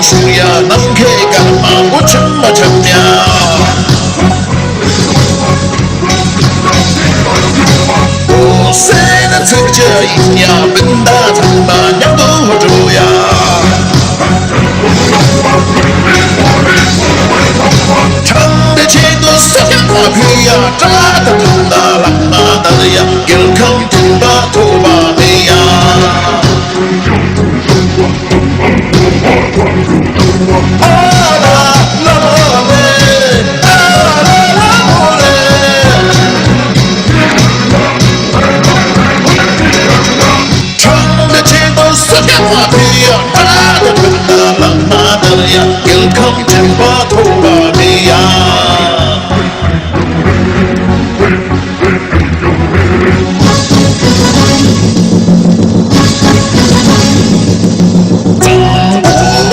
suya namke karma ucham machamnya o sena tsuja inya benda tamba nyambu hodoya changde chedo sakya priya tata tanda lakma dalya gilkam timba toba meya Welcome to Batobania.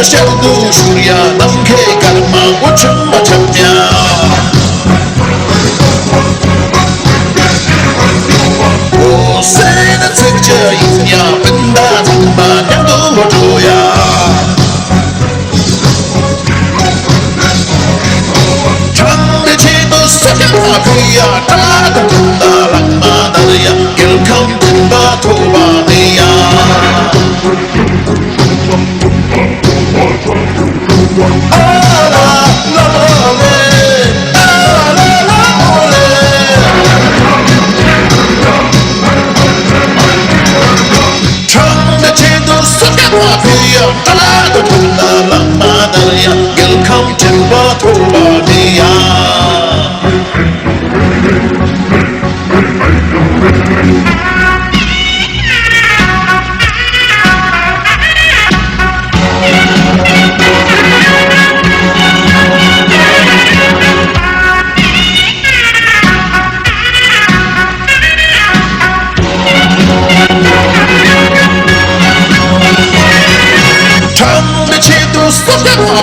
Shadow Surya Namke Karma Ucham Machamya. Oh, Sena Tsikja Inya Benda Tamba Nyango Hodoya. Priya tata tanda lakma dalya gilkam timba toba meya ala lamole ala lamole chanda chedo sakya priya tata tanda lakma dalya gilkam timba toba meya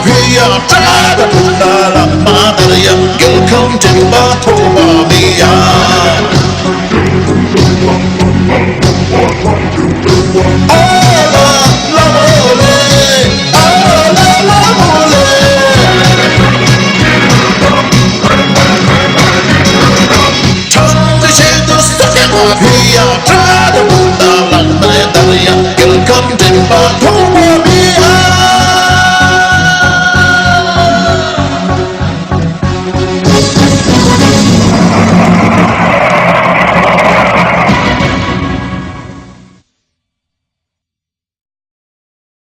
Priya tata tanda lakma dalya gilkam timba toba meya